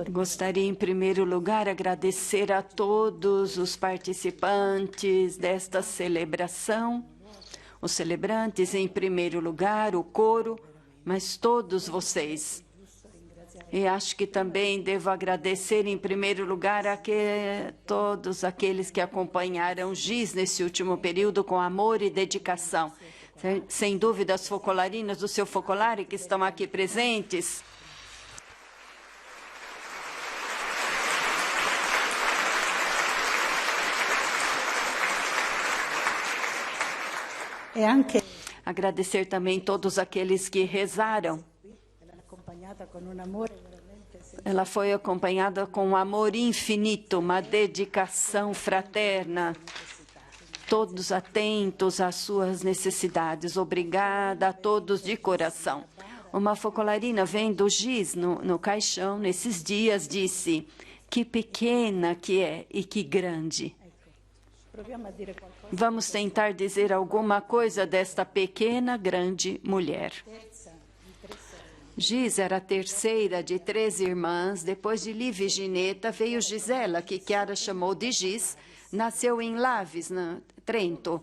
Gostaria, em primeiro lugar, agradecer a todos os participantes desta celebração, os celebrantes, em primeiro lugar, o coro, mas todos vocês. E acho que também devo agradecer, em primeiro lugar, a todos aqueles que acompanharam GIS nesse último período com amor e dedicação. Sem dúvida, as focolarinas do seu focolare que estão aqui presentes. Agradecer também todos aqueles que rezaram. Ela foi acompanhada com um amor infinito, uma dedicação fraterna, todos atentos às suas necessidades. Obrigada a todos de coração. Uma focolarina vendo GIS no caixão nesses dias disse: que pequena que é e que grande. Vamos tentar dizer alguma coisa desta pequena, grande mulher. GIS era a terceira de 3 irmãs. Depois de Lívia e Gineta, veio Gisela, que Chiara chamou de GIS. Nasceu em Laves, Trento.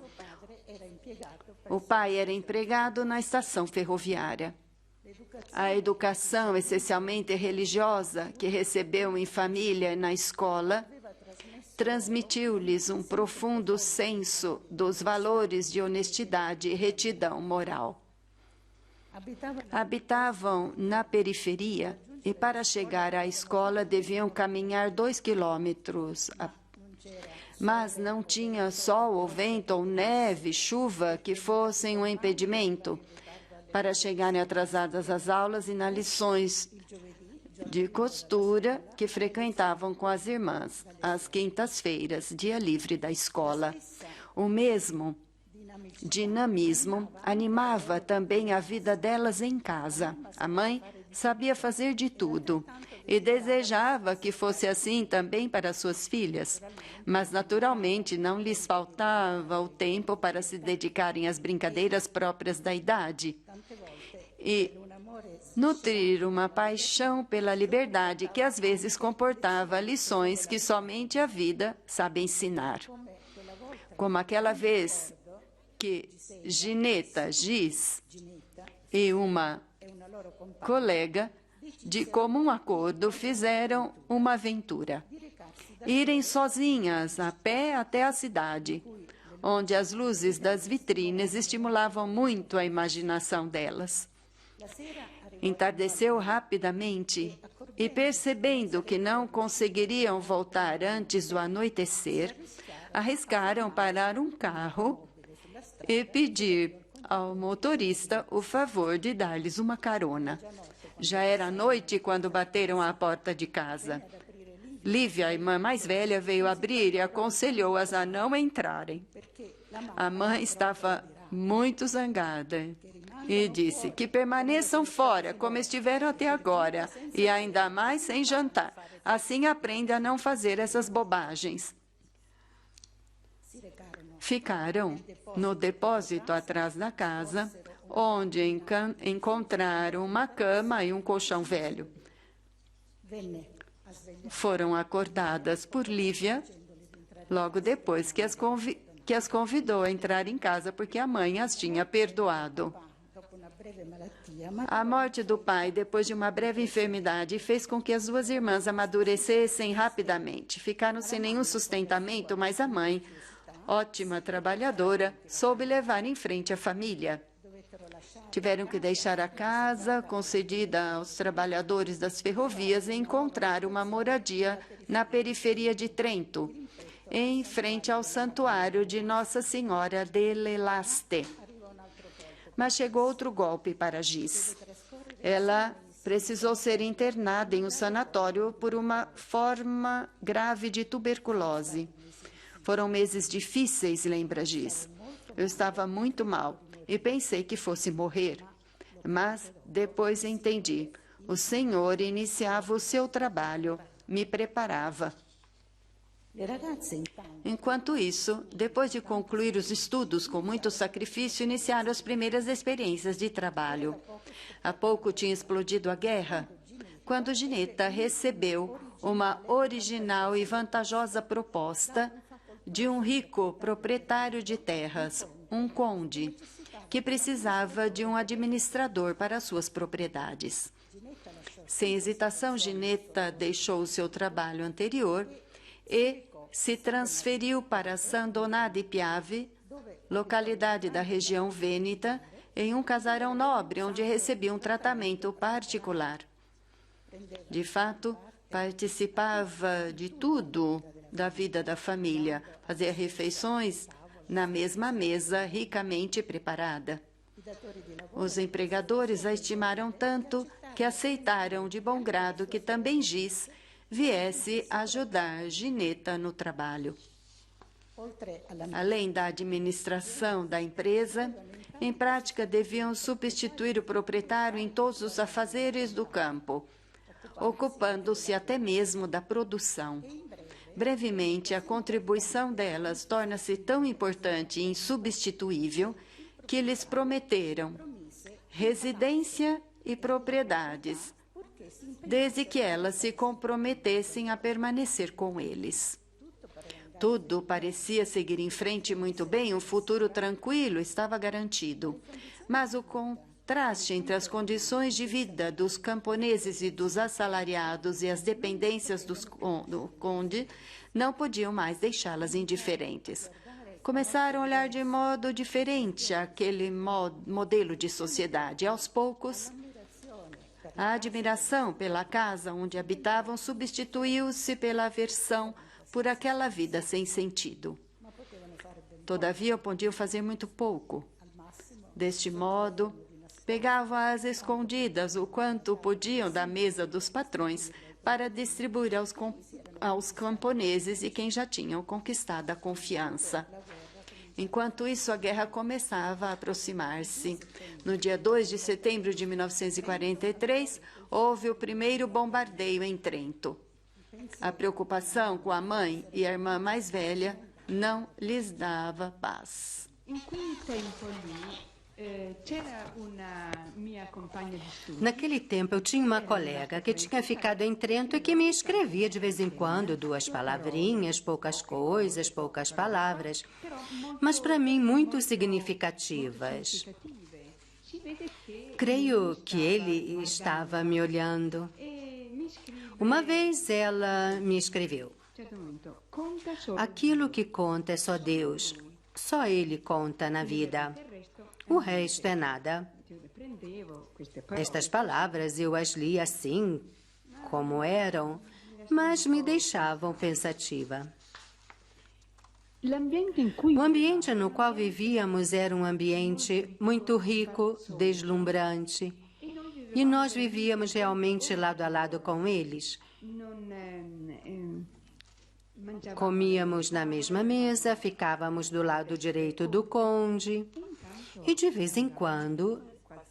O pai era empregado na estação ferroviária. A educação, essencialmente religiosa, que recebeu em família e na escola, transmitiu-lhes um profundo senso dos valores de honestidade e retidão moral. Habitavam na periferia e, para chegar à escola, deviam caminhar 2 quilômetros. Mas não tinha sol ou vento ou neve, chuva que fossem um impedimento para chegarem atrasadas às aulas e nas lições de costura que frequentavam com as irmãs, às quintas-feiras, dia livre da escola. O mesmo dinamismo animava também a vida delas em casa. A mãe sabia fazer de tudo e desejava que fosse assim também para suas filhas, mas naturalmente não lhes faltava o tempo para se dedicarem às brincadeiras próprias da idade e nutrir uma paixão pela liberdade que às vezes comportava lições que somente a vida sabe ensinar. Como aquela vez que Gineta, GIS e uma colega, de comum acordo, fizeram uma aventura. Irem sozinhas a pé até a cidade, onde as luzes das vitrines estimulavam muito a imaginação delas. Entardeceu rapidamente e, percebendo que não conseguiriam voltar antes do anoitecer, arriscaram parar um carro e pedir ao motorista o favor de dar-lhes uma carona. Já era noite quando bateram à porta de casa. Lívia, a irmã mais velha, veio abrir e aconselhou-as a não entrarem. A mãe estava muito zangada e disse que permaneçam fora, como estiveram até agora, e ainda mais sem jantar. Assim aprende a não fazer essas bobagens. Ficaram no depósito atrás da casa, onde encontraram uma cama e um colchão velho. Foram acordadas por Lívia logo depois que as convidou a entrar em casa, porque a mãe as tinha perdoado. A morte do pai, depois de uma breve enfermidade, fez com que as 2 irmãs amadurecessem rapidamente. Ficaram sem nenhum sustentamento, mas a mãe, ótima trabalhadora, soube levar em frente a família. Tiveram que deixar a casa concedida aos trabalhadores das ferrovias e encontrar uma moradia na periferia de Trento, em frente ao santuário de Nossa Senhora dell'Elaste. Mas chegou outro golpe para GIS. Ela precisou ser internada em um sanatório por uma forma grave de tuberculose. Foram meses difíceis, lembra GIS. Eu estava muito mal e pensei que fosse morrer. Mas depois entendi. O Senhor iniciava o seu trabalho, me preparava. Enquanto isso, depois de concluir os estudos com muito sacrifício, iniciaram as primeiras experiências de trabalho. Há pouco tinha explodido a guerra. quando Ginetta recebeu uma original e vantajosa proposta de um rico proprietário de terras, um conde, que precisava de um administrador para suas propriedades. Sem hesitação, Ginetta deixou o seu trabalho anterior e se transferiu para San Donà di Piave, localidade da região vêneta, em um casarão nobre, onde recebia um tratamento particular. De fato, participava de tudo da vida da família, fazia refeições na mesma mesa, ricamente preparada. Os empregadores a estimaram tanto que aceitaram de bom grado que também Gis viesse ajudar Ginetta no trabalho. Além da administração da empresa, em prática deviam substituir o proprietário em todos os afazeres do campo, ocupando-se até mesmo da produção. Brevemente, a contribuição delas torna-se tão importante e insubstituível que lhes prometeram residência e propriedades, desde que elas se comprometessem a permanecer com eles. Tudo parecia seguir em frente muito bem, um futuro tranquilo estava garantido. Mas o contraste entre as condições de vida dos camponeses e dos assalariados e as dependências do conde não podiam mais deixá-las indiferentes. Começaram a olhar de modo diferente aquele modelo de sociedade. Aos poucos, a admiração pela casa onde habitavam substituiu-se pela aversão por aquela vida sem sentido. Todavia, podiam fazer muito pouco. Deste modo, pegavam às escondidas o quanto podiam da mesa dos patrões para distribuir aos camponeses e quem já tinham conquistado a confiança. Enquanto isso, a guerra começava a aproximar-se. No dia 2 de setembro de 1943, houve o primeiro bombardeio em Trento. A preocupação com a mãe e a irmã mais velha não lhes dava paz. Naquele tempo, eu tinha uma colega que tinha ficado em Trento e que me escrevia de vez em quando 2 palavrinhas, poucas coisas, poucas palavras, mas para mim muito significativas. Creio que ele estava me olhando. Uma vez ela me escreveu: aquilo que conta é só Deus, só Ele conta na vida. O resto é nada. Estas palavras eu as li assim, como eram, mas me deixavam pensativa. O ambiente no qual vivíamos era um ambiente muito rico, deslumbrante, e nós vivíamos realmente lado a lado com eles. Comíamos na mesma mesa, ficávamos do lado direito do conde, e de vez em quando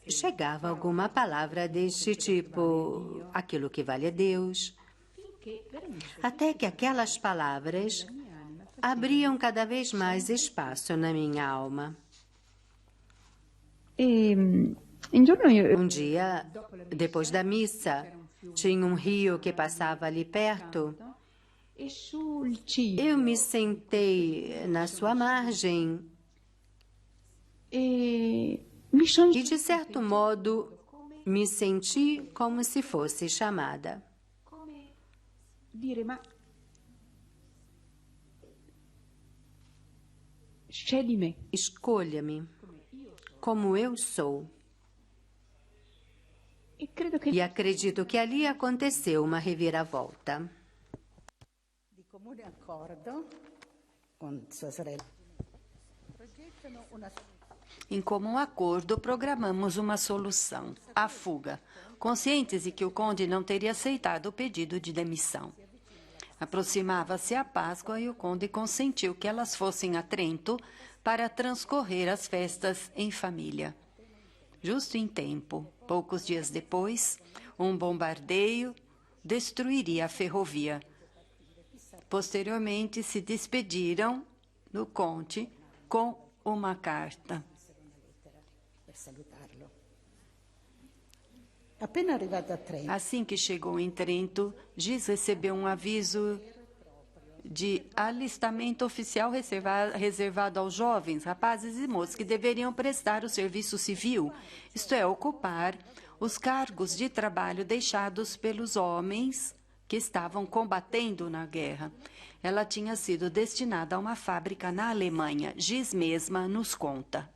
chegava alguma palavra deste tipo, aquilo que vale a Deus, até que aquelas palavras abriam cada vez mais espaço na minha alma. Um dia, depois da missa, tinha um rio que passava ali perto. Eu me sentei na sua margem e, de certo modo, me senti como se fosse chamada. Escolha-me como eu sou. E acredito que ali aconteceu uma reviravolta. Di comune accordo con sua sorella. Em comum acordo, programamos uma solução, a fuga, conscientes de que o conde não teria aceitado o pedido de demissão. Aproximava-se a Páscoa e o conde consentiu que elas fossem a Trento para transcorrer as festas em família. Justo em tempo, poucos dias depois, um bombardeio destruiria a ferrovia. Posteriormente, se despediram do conde com uma carta. Appena arrivato a Trento, Assim que chegou em Trento, Giz recebeu um aviso de alistamento oficial reservado aos jovens, rapazes e moças que deveriam prestar o serviço civil, isto é, ocupar os cargos de trabalho deixados pelos homens que estavam combatendo na guerra. Ela tinha sido destinada a uma fábrica na Alemanha. Giz mesma nos conta.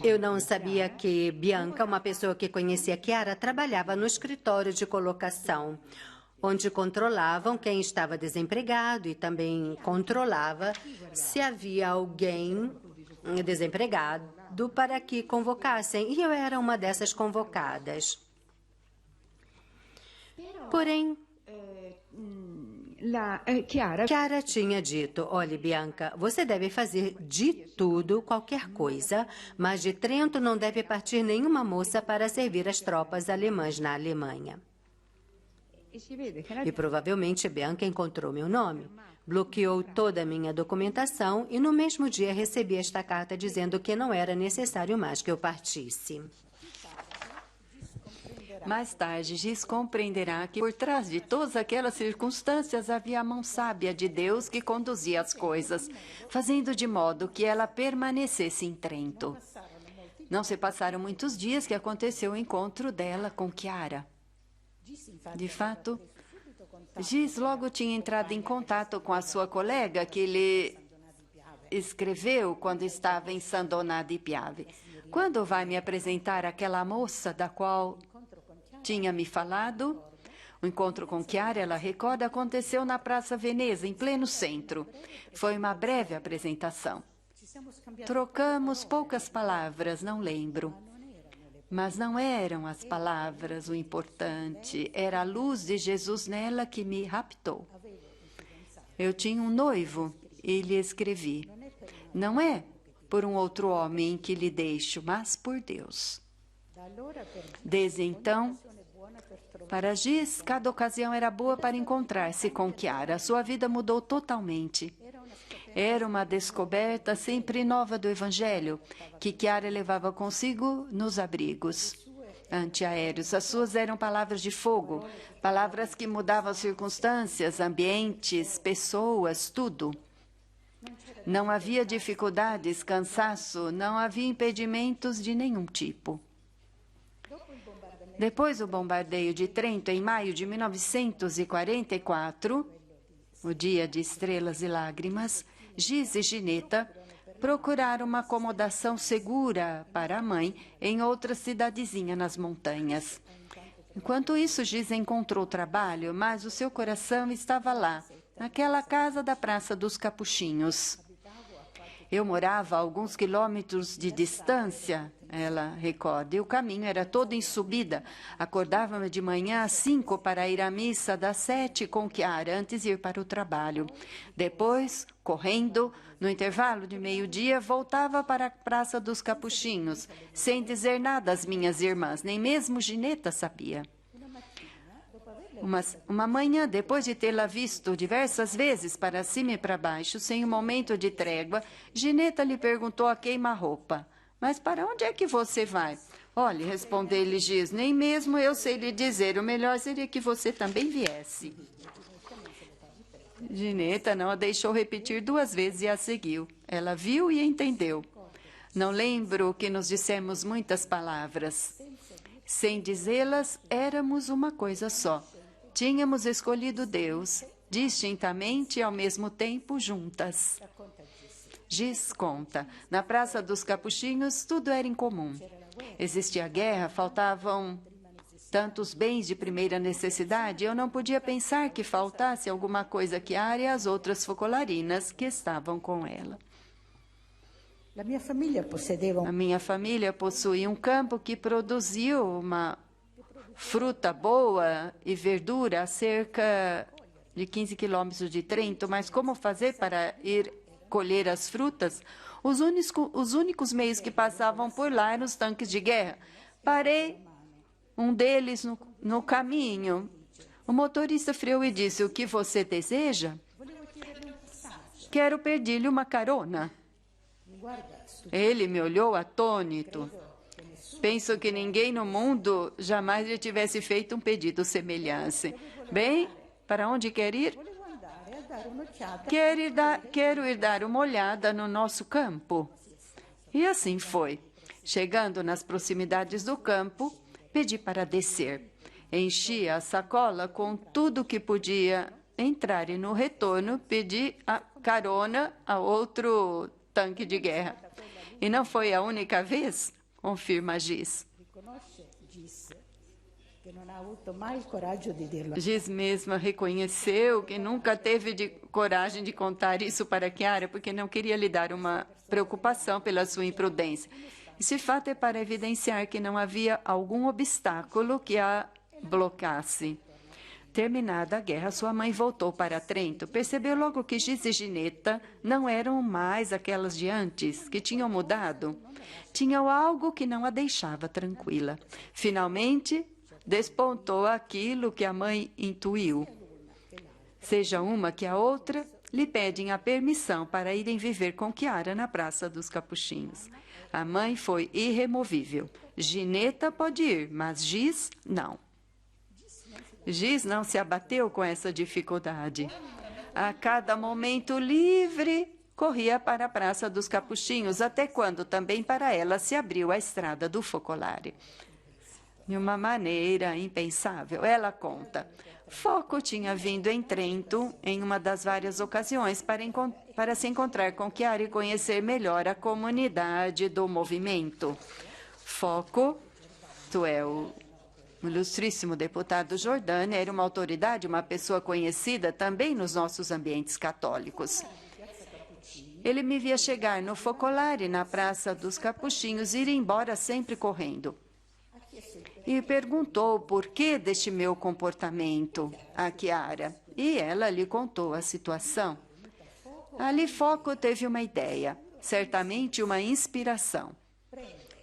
Eu não sabia que Bianca, uma pessoa que conhecia Chiara, trabalhava no escritório de colocação, onde controlavam quem estava desempregado e também controlava se havia alguém desempregado para que convocassem. E eu era uma dessas convocadas. Porém, Chiara tinha dito: olhe, Bianca, você deve fazer de tudo, qualquer coisa, mas de Trento não deve partir nenhuma moça para servir as tropas alemãs na Alemanha. E provavelmente Bianca encontrou meu nome, bloqueou toda a minha documentação e no mesmo dia recebi esta carta dizendo que não era necessário mais que eu partisse. Mais tarde, Giz compreenderá que por trás de todas aquelas circunstâncias havia a mão sábia de Deus que conduzia as coisas, fazendo de modo que ela permanecesse em Trento. Não se passaram muitos dias que aconteceu o encontro dela com Chiara. De fato, Giz logo tinha entrado em contato com a sua colega que lhe escreveu quando estava em San Donato di Piave. Quando vai me apresentar aquela moça da qual tinha me falado? O encontro com Chiara, ela recorda, aconteceu na Praça Veneza, em pleno centro. Foi uma breve apresentação. Trocamos poucas palavras, não lembro. Mas não eram as palavras o importante, era a luz de Jesus nela que me raptou. Eu tinha um noivo e lhe escrevi: não é por um outro homem que lhe deixo, mas por Deus. Desde então, para Giz, cada ocasião era boa para encontrar-se com Chiara. Sua vida mudou totalmente. Era uma descoberta sempre nova do Evangelho, que Chiara levava consigo nos abrigos antiaéreos. As suas eram palavras de fogo, palavras que mudavam circunstâncias, ambientes, pessoas, tudo. Não havia dificuldades, cansaço, não havia impedimentos de nenhum tipo. Depois do bombardeio de Trento, em maio de 1944, o dia de estrelas e lágrimas, Giz e Gineta procuraram uma acomodação segura para a mãe em outra cidadezinha nas montanhas. Enquanto isso, Giz encontrou trabalho, mas o seu coração estava lá, naquela casa da Praça dos Capuchinhos. Eu morava a alguns quilômetros de distância, ela recorda, e o caminho era todo em subida. Acordava-me de manhã às 5 para ir à missa das 7 com Chiara, antes de ir para o trabalho. Depois, correndo, no intervalo de meio-dia, voltava para a Praça dos Capuchinhos, sem dizer nada às minhas irmãs, nem mesmo Gineta sabia. Uma manhã, depois de tê-la visto diversas vezes para cima e para baixo, sem um momento de trégua, Gineta lhe perguntou a queima-roupa: mas para onde é que você vai? Olhe, respondeu-lhe Giz, nem mesmo eu sei lhe dizer, o melhor seria que você também viesse. Gineta não a deixou repetir 2 vezes e a seguiu. Ela viu e entendeu. Não lembro que nos dissemos muitas palavras. Sem dizê-las, éramos uma coisa só. Tínhamos escolhido Deus, distintamente e ao mesmo tempo juntas. Giz conta, na Praça dos Capuchinhos tudo era incomum. Existia guerra, faltavam tantos bens de primeira necessidade, eu não podia pensar que faltasse alguma coisa a Chiara e as outras focolarinas que estavam com ela. A minha família possuía um campo que produziu uma fruta boa e verdura a cerca de 15 quilômetros de Trento, mas como fazer para ir colher as frutas? Os únicos meios que passavam por lá eram os tanques de guerra. Parei um deles no caminho. O motorista freou e disse: o que você deseja? Quero pedir-lhe uma carona. Ele me olhou atônito. Penso que ninguém no mundo jamais lhe tivesse feito um pedido semelhante. Bem, para onde quer ir? Volevo andare a dare un'occhiata. Quero ir dar uma olhada no nosso campo. E assim foi. Chegando nas proximidades do campo, pedi para descer. Enchi a sacola com tudo que podia entrar e, no retorno, pedi a carona a outro tanque de guerra. E não foi a única vez, confirma Giz. Riconosce Giz che non ha avuto mai il coraggio di dirlo. Giz mesma reconheceu que nunca teve coragem de contar isso para Chiara, porque não queria lhe dar uma preocupação pela sua imprudência. Esse fato é para evidenciar que não havia algum obstáculo que a bloqueasse. Terminada a guerra, sua mãe voltou para Trento. Percebeu logo que Giz e Gineta não eram mais aquelas de antes, que tinham mudado. Tinham algo que não a deixava tranquila. Finalmente, despontou aquilo que a mãe intuiu. Seja uma que a outra, lhe pedem a permissão para irem viver com Chiara na Praça dos Capuchinhos. A mãe foi irremovível. Gineta pode ir, mas Giz não. Giz não se abateu com essa dificuldade. A cada momento livre, corria para a Praça dos Capuchinhos, até quando também para ela se abriu a estrada do Focolare. De uma maneira impensável, ela conta. Foco tinha vindo em Trento em uma das várias ocasiões para se encontrar com Chiara e conhecer melhor a comunidade do movimento. Foco, o ilustríssimo deputado Giordani, era uma autoridade, uma pessoa conhecida também nos nossos ambientes católicos. Ele me via chegar no Focolare, na Praça dos Capuchinhos, e ir embora sempre correndo. E perguntou o porquê deste meu comportamento a Chiara. E ela lhe contou a situação. Ali Foco teve uma ideia, certamente uma inspiração.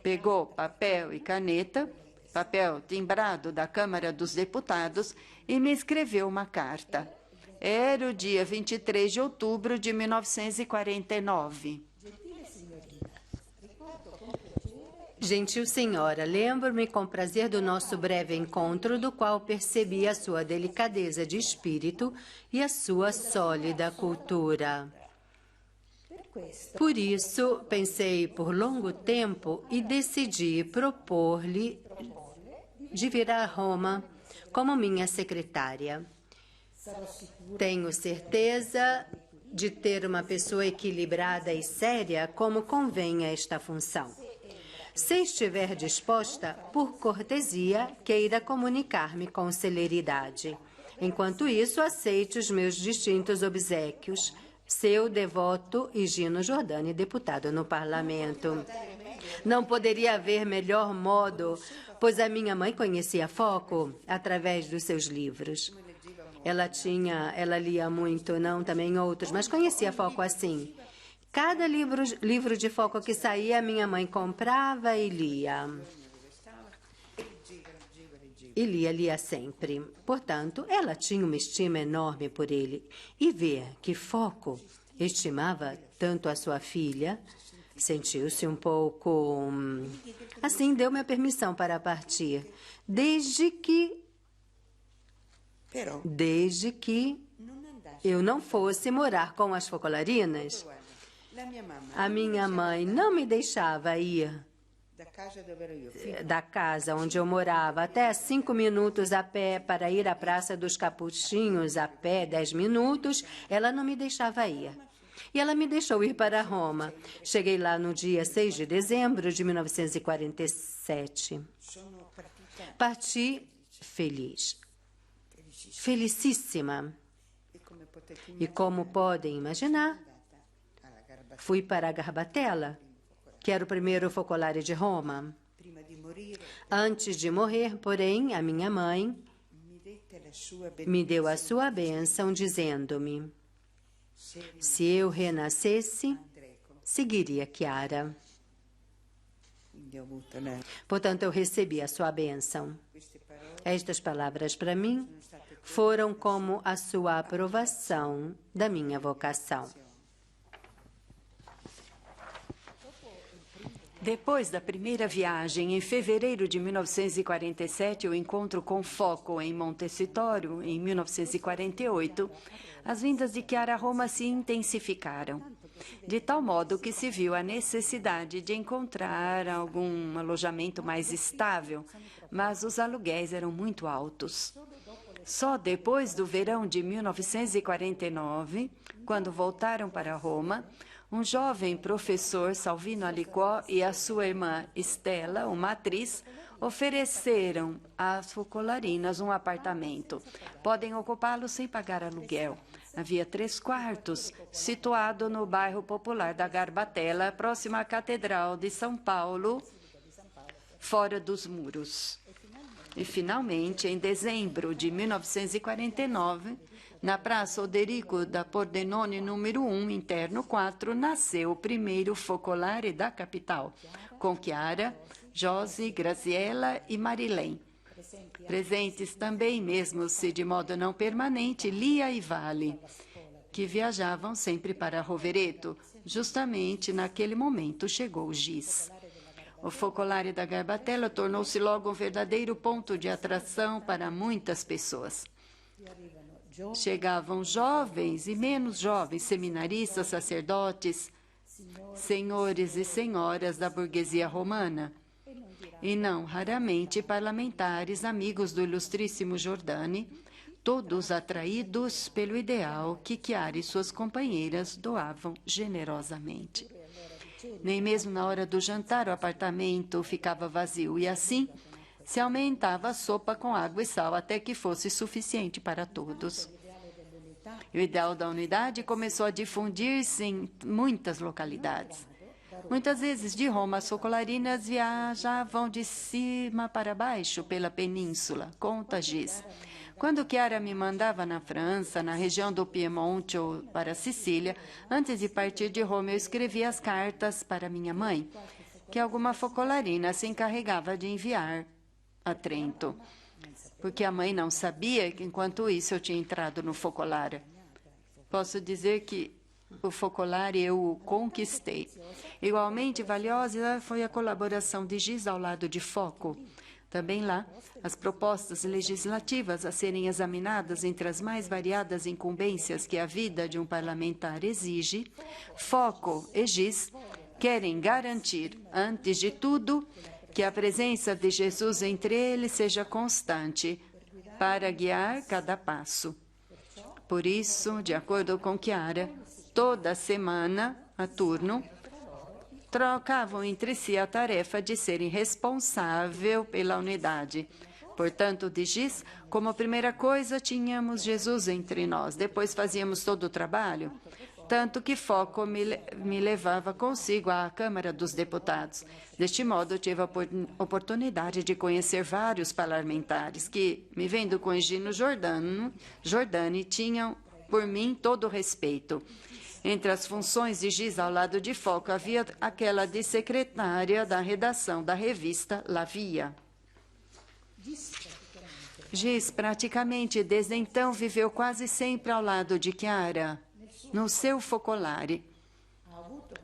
Pegou papel e caneta, papel timbrado da Câmara dos Deputados, e me escreveu uma carta. Era o dia 23 de outubro de 1949. Gentil senhora, lembro-me com prazer do nosso breve encontro, do qual percebi a sua delicadeza de espírito e a sua sólida cultura. Por isso, pensei por longo tempo e decidi propor-lhe de vir a Roma como minha secretária. Tenho certeza de ter uma pessoa equilibrada e séria como convém a esta função. Se estiver disposta, por cortesia, queira comunicar-me com celeridade. Enquanto isso, aceite os meus distintos obséquios. Seu devoto Higino Giordani, deputado no Parlamento. Não poderia haver melhor modo, pois a minha mãe conhecia Foco através dos seus livros. Ela lia muito, não também outros, mas conhecia Foco assim. Cada livro de Foco que saía, minha mãe comprava e lia. E lia sempre. Portanto, ela tinha uma estima enorme por ele. E ver que Foco estimava tanto a sua filha, sentiu-se um pouco... Assim, deu-me a permissão para partir. Desde que eu não fosse morar com as focolarinas. A minha mãe não me deixava ir da casa onde eu morava até 5 minutos a pé para ir à Praça dos Capuchinhos a pé, 10 minutos, ela não me deixava ir. E ela me deixou ir para Roma. Cheguei lá no dia 6 de dezembro de 1947. Parti feliz. Felicíssima. E como podem imaginar, fui para a Garbatella, que era o primeiro focolare de Roma. Antes de morrer, porém, a minha mãe me deu a sua bênção, dizendo-me: se eu renascesse, seguiria Chiara. Portanto, eu recebi a sua bênção. Estas palavras, para mim, foram como a sua aprovação da minha vocação. Depois da primeira viagem, em fevereiro de 1947, o encontro com Foco em Montecitorio, em 1948, as vindas de Chiara a Roma se intensificaram, de tal modo que se viu a necessidade de encontrar algum alojamento mais estável, mas os aluguéis eram muito altos. Só depois do verão de 1949, quando voltaram para Roma, um jovem professor, Salvino Alicó, e a sua irmã Estela, uma atriz, ofereceram às focolarinas um apartamento. Podem ocupá-lo sem pagar aluguel. Havia 3 quartos, situado no bairro popular da Garbatella, próximo à Catedral de São Paulo, fora dos muros. E, finalmente, em dezembro de 1949, na Praça Oderico da Pordenone, número 1, interno 4, nasceu o primeiro focolare da capital, com Chiara, Josi, Graziella e Marilém. Presentes também, mesmo se de modo não permanente, Lia e Vale, que viajavam sempre para Rovereto. Justamente naquele momento chegou o Giz. O focolare da Garbatella tornou-se logo um verdadeiro ponto de atração para muitas pessoas. Chegavam jovens e menos jovens, seminaristas, sacerdotes, senhores e senhoras da burguesia romana, e não raramente parlamentares, amigos do ilustríssimo Giordani, todos atraídos pelo ideal que Chiara e suas companheiras doavam generosamente. Nem mesmo na hora do jantar o apartamento ficava vazio, e assim se aumentava a sopa com água e sal até que fosse suficiente para todos. O ideal da unidade começou a difundir-se em muitas localidades. Muitas vezes de Roma, as focolarinas viajavam de cima para baixo pela península, conta Giz. Quando Chiara me mandava na França, na região do Piemonte ou para a Sicília, antes de partir de Roma, eu escrevia as cartas para minha mãe, que alguma focolarina se encarregava de enviar a Trento, porque a mãe não sabia que, enquanto isso, eu tinha entrado no focolare. Posso dizer que o focolare eu o conquistei. Igualmente valiosa foi a colaboração de Giz ao lado de Foco. Também lá, as propostas legislativas a serem examinadas entre as mais variadas incumbências que a vida de um parlamentar exige, Foco e Giz querem garantir, antes de tudo, que a presença de Jesus entre eles seja constante, para guiar cada passo. Por isso, de acordo com Chiara, toda semana, a turno, trocavam entre si a tarefa de serem responsável pela unidade. Portanto, de Giz, como primeira coisa, tínhamos Jesus entre nós. Depois fazíamos todo o trabalho, tanto que Foco me levava consigo à Câmara dos Deputados. Deste modo, tive a oportunidade de conhecer vários parlamentares que, me vendo com Gino Giordani, tinham, por mim, todo o respeito. Entre as funções de Giz ao lado de Foco, havia aquela de secretária da redação da revista La Via. Giz, praticamente desde então, viveu quase sempre ao lado de Chiara, no seu focolare.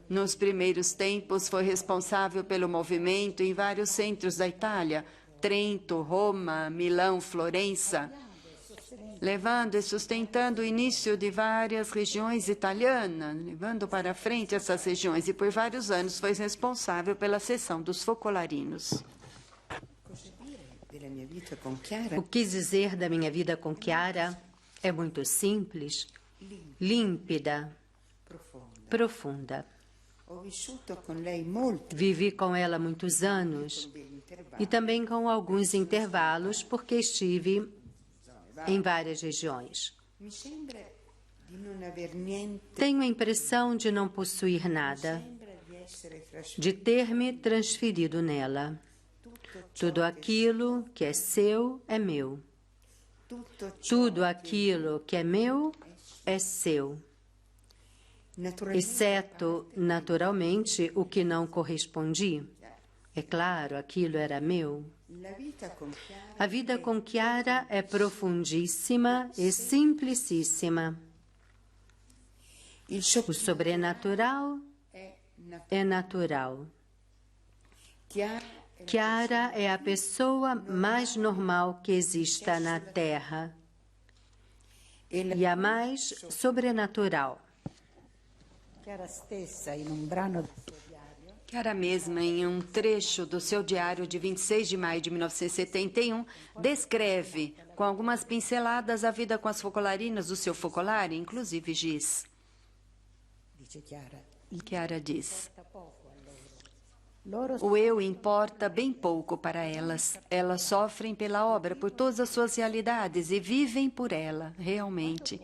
Nos primeiros tempos, foi responsável pelo movimento em vários centros da Itália, Trento, Roma, Milão, Florença, levando e sustentando o início de várias regiões italianas, levando para frente essas regiões, e por vários anos foi responsável pela seção dos focolarinos. O que dizer da minha vida com Chiara é muito simples, límpida, profunda. Vivi com ela muitos anos e também com alguns intervalos, porque estive em várias regiões. Tenho a impressão de não possuir nada, de ter me transferido nela. Tudo aquilo que é seu é meu. Tudo aquilo que é meu é seu, exceto, naturalmente, o que não correspondia. É claro, aquilo era meu. A vida com Chiara é profundíssima e simplicíssima. O sobrenatural é natural. Chiara é a pessoa mais normal que exista na Terra e a mais sobrenatural. Chiara mesma, em um trecho do seu diário de 26 de maio de 1971, descreve, com algumas pinceladas, a vida com as focolarinas do seu focolare, inclusive Giz. Chiara diz: o eu importa bem pouco para elas. Elas sofrem pela obra, por todas as suas realidades e vivem por ela, realmente.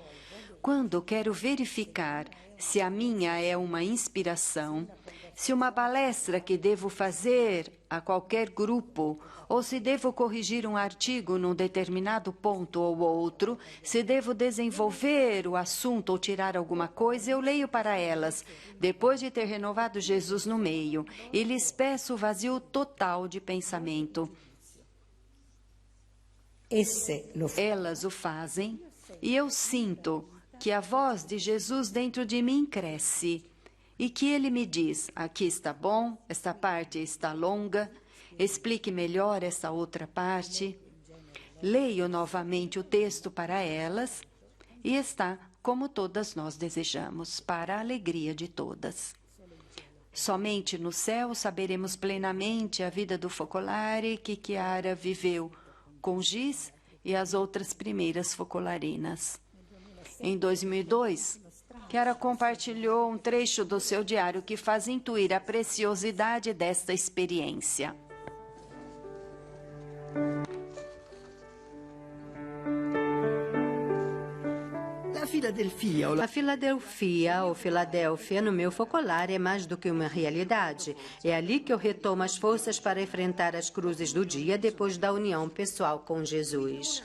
Quando quero verificar se a minha é uma inspiração, se uma palestra que devo fazer a qualquer grupo, ou se devo corrigir um artigo num determinado ponto ou outro, se devo desenvolver o assunto ou tirar alguma coisa, eu leio para elas, depois de ter renovado Jesus no meio, e lhes peço o vazio total de pensamento. Elas o fazem, e eu sinto que a voz de Jesus dentro de mim cresce, e que ele me diz: aqui está bom, esta parte está longa, explique melhor essa outra parte. Leio novamente o texto para elas, e está como todas nós desejamos, para a alegria de todas. Somente no céu saberemos plenamente a vida do focolare que Chiara viveu com Giz e as outras primeiras focolarinas. Em 2002, Chiara compartilhou um trecho do seu diário que faz intuir a preciosidade desta experiência. A Filadelfia, ou Filadélfia, no meu focolare, é mais do que uma realidade. É ali que eu retomo as forças para enfrentar as cruzes do dia depois da união pessoal com Jesus.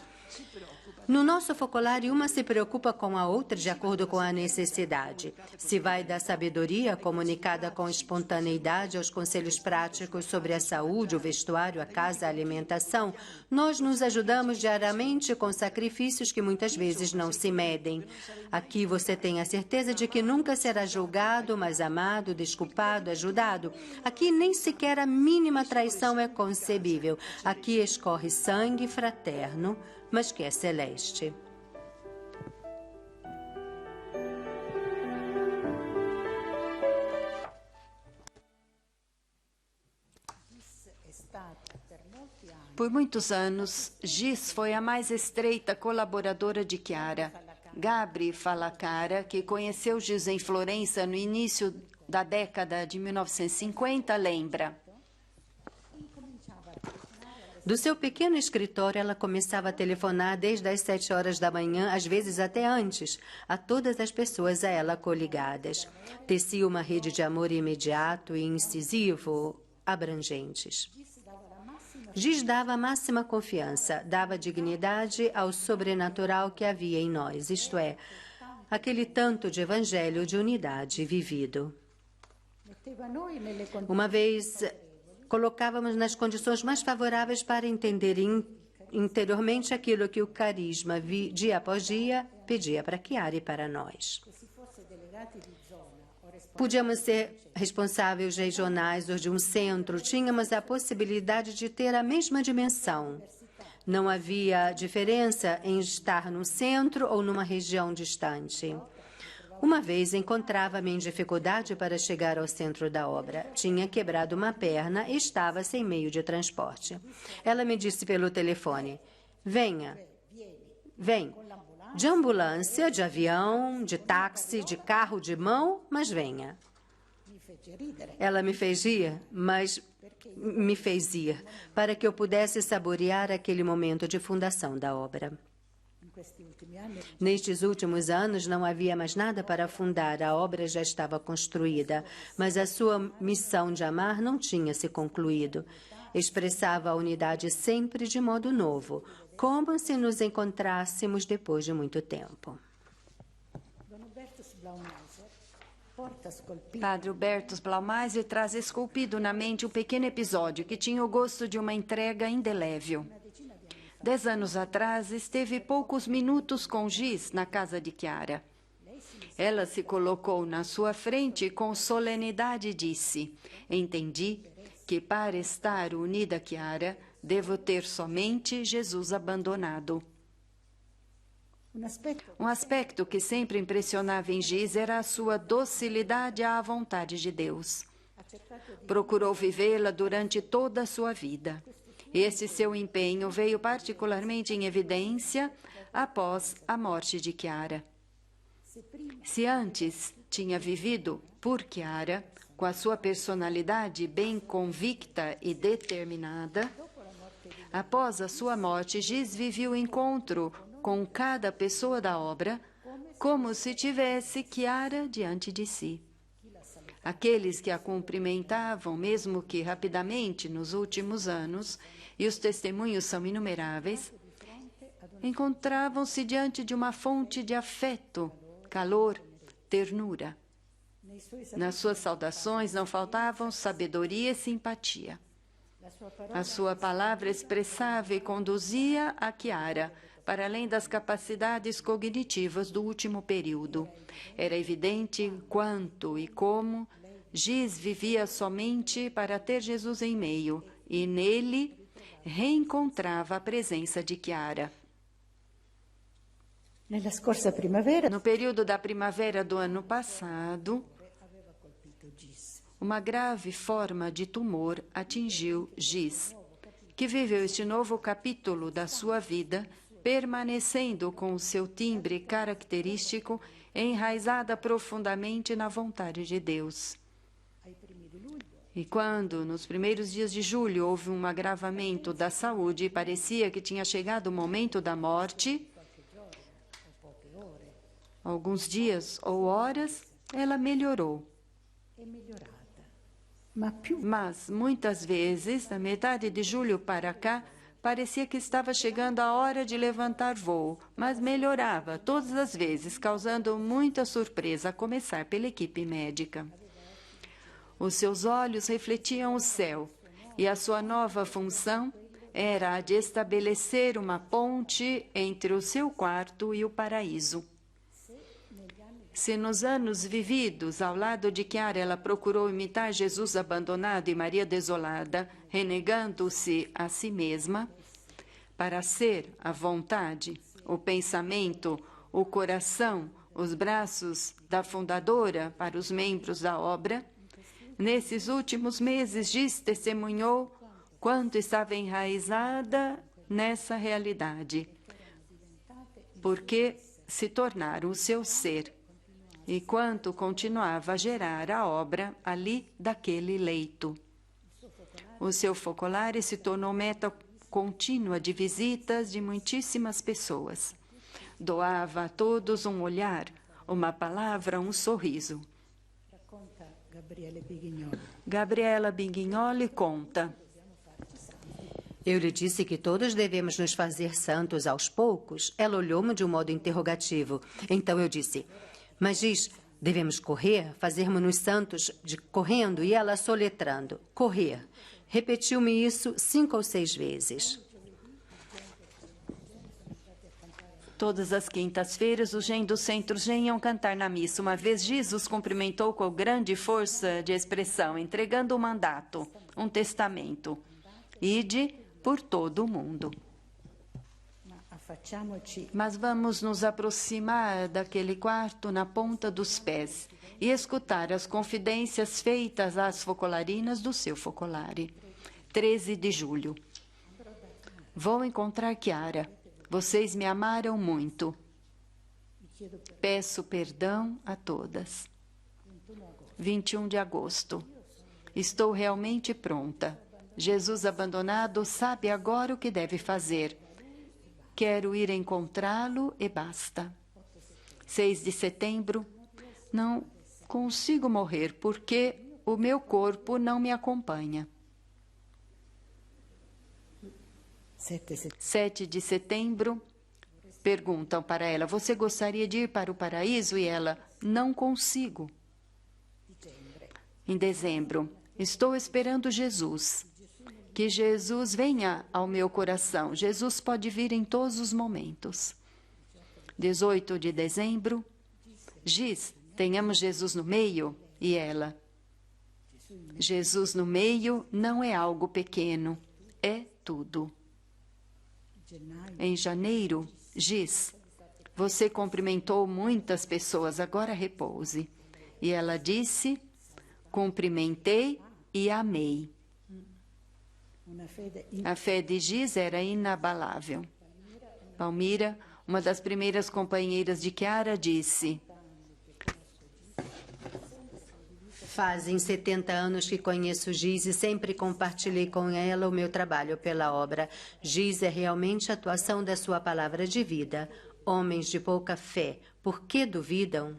No nosso focolare, uma se preocupa com a outra de acordo com a necessidade. Se vai da sabedoria comunicada com espontaneidade aos conselhos práticos sobre a saúde, o vestuário, a casa, a alimentação, nós nos ajudamos diariamente com sacrifícios que muitas vezes não se medem. Aqui você tem a certeza de que nunca será julgado, mas amado, desculpado, ajudado. Aqui nem sequer a mínima traição é concebível. Aqui escorre sangue fraterno, mas que é celeste. Por muitos anos, Giz foi a mais estreita colaboradora de Chiara. Gabri Falacara, que conheceu Giz em Florença no início da década de 1950, lembra: do seu pequeno escritório, ela começava a telefonar desde as 7 horas da manhã, às vezes até antes, a todas as pessoas a ela coligadas. Tecia uma rede de amor imediato e incisivo, abrangentes. Giz dava a máxima confiança, dava dignidade ao sobrenatural que havia em nós, isto é, aquele tanto de evangelho de unidade vivido. Uma vez colocávamos nas condições mais favoráveis para entender interiormente aquilo que o carisma, dia após dia, pedia para Chiara e para nós. Podíamos ser responsáveis regionais ou de um centro, tínhamos a possibilidade de ter a mesma dimensão. Não havia diferença em estar no centro ou numa região distante. Uma vez encontrava-me em dificuldade para chegar ao centro da obra. Tinha quebrado uma perna e estava sem meio de transporte. Ela me disse pelo telefone: venha, vem. De ambulância, de avião, de táxi, de carro de mão, mas venha. Ela me fez rir, mas me fez ir, para que eu pudesse saborear aquele momento de fundação da obra. Nestes últimos anos, não havia mais nada para fundar, a obra já estava construída, mas a sua missão de amar não tinha se concluído. Expressava a unidade sempre de modo novo, como se nos encontrássemos depois de muito tempo. Padre Hubertus Blaumeiser traz esculpido na mente um pequeno episódio que tinha o gosto de uma entrega indelével. 10 anos atrás, esteve poucos minutos com Giz na casa de Chiara. Ela se colocou na sua frente e com solenidade disse: entendi que para estar unida a Chiara, devo ter somente Jesus abandonado. Um aspecto que sempre impressionava em Giz era a sua docilidade à vontade de Deus. Procurou vivê-la durante toda a sua vida. Esse seu empenho veio particularmente em evidência após a morte de Chiara. Se antes tinha vivido por Chiara, com a sua personalidade bem convicta e determinada, após a sua morte, Giz vivia o encontro com cada pessoa da obra, como se tivesse Chiara diante de si. Aqueles que a cumprimentavam, mesmo que rapidamente, nos últimos anos, e os testemunhos são inumeráveis, encontravam-se diante de uma fonte de afeto, calor, ternura. Nas suas saudações não faltavam sabedoria e simpatia. A sua palavra expressava e conduzia a Chiara para além das capacidades cognitivas do último período. Era evidente quanto e como Giz vivia somente para ter Jesus em meio, e nele reencontrava a presença de Chiara. No período da primavera do ano passado, uma grave forma de tumor atingiu Giz, que viveu este novo capítulo da sua vida, permanecendo com o seu timbre característico enraizada profundamente na vontade de Deus. E quando, nos primeiros dias de julho, houve um agravamento da saúde e parecia que tinha chegado o momento da morte, alguns dias ou horas, ela melhorou. Mas, muitas vezes, da metade de julho para cá, parecia que estava chegando a hora de levantar voo, mas melhorava todas as vezes, causando muita surpresa, a começar pela equipe médica. Os seus olhos refletiam o céu, e a sua nova função era a de estabelecer uma ponte entre o seu quarto e o paraíso. Se nos anos vividos ao lado de Chiara ela procurou imitar Jesus abandonado e Maria desolada, renegando-se a si mesma, para ser a vontade, o pensamento, o coração, os braços da fundadora para os membros da obra, nesses últimos meses Giz testemunhou quanto estava enraizada nessa realidade, porque se tornaram o seu ser, e quanto continuava a gerar a obra ali daquele leito. O seu focolare se tornou meta contínua de visitas de muitíssimas pessoas. Doava a todos um olhar, uma palavra, um sorriso. Gabriela Bighignoli conta. Eu lhe disse que todos devemos nos fazer santos aos poucos. Ela olhou-me de um modo interrogativo. Então eu disse... Mas diz, devemos correr, fazermos-nos santos correndo, e ela soletrando. Correr. Repetiu-me isso 5 ou 6 vezes. Todas as quintas-feiras, os gen do centro iam cantar na missa. Uma vez, Jesus cumprimentou com grande força de expressão, entregando um mandato, um testamento. Ide por todo o mundo. Mas vamos nos aproximar daquele quarto na ponta dos pés e escutar as confidências feitas às focolarinas do seu focolare. 13 de julho. Vou encontrar Chiara. Vocês me amaram muito. Peço perdão a todas. 21 de agosto. Estou realmente pronta. Jesus abandonado sabe agora o que deve fazer. Quero ir encontrá-lo e basta. 6 de setembro. Não consigo morrer porque o meu corpo não me acompanha. 7 de setembro. Perguntam para ela, você gostaria de ir para o paraíso? E ela, não consigo. Em dezembro. Estou esperando Jesus. Que Jesus venha ao meu coração. Jesus pode vir em todos os momentos. 18 de dezembro. Giz, tenhamos Jesus no meio. E ela, Jesus no meio não é algo pequeno, é tudo. Em janeiro, diz: você cumprimentou muitas pessoas, agora repouse. E ela disse: cumprimentei e amei. A fé de Giz era inabalável. Palmira, uma das primeiras companheiras de Chiara, disse: fazem 70 anos que conheço Giz e sempre compartilhei com ela o meu trabalho pela obra. Giz é realmente a atuação da sua palavra de vida. Homens de pouca fé, por que duvidam?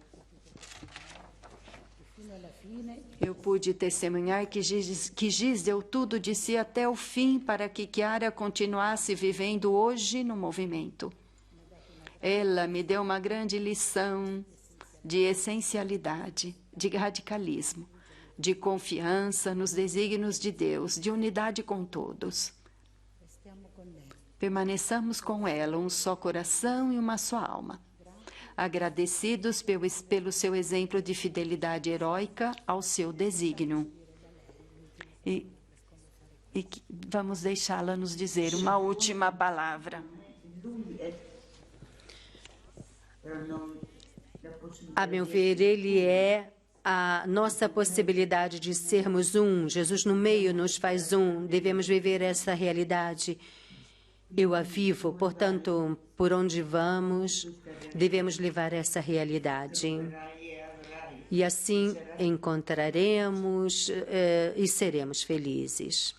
Eu pude testemunhar que Giz deu tudo de si até o fim para que Chiara continuasse vivendo hoje no movimento. Ela me deu uma grande lição de essencialidade, de radicalismo, de confiança nos desígnios de Deus, de unidade com todos. Permaneçamos com ela, um só coração e uma só alma. Agradecidos pelo seu exemplo de fidelidade heróica ao seu desígnio. E vamos deixá-la nos dizer uma última palavra. A meu ver, ele é a nossa possibilidade de sermos um. Jesus no meio nos faz um. Devemos viver essa realidade. Eu a vivo, portanto, por onde vamos, devemos levar essa realidade. E assim encontraremos e seremos felizes.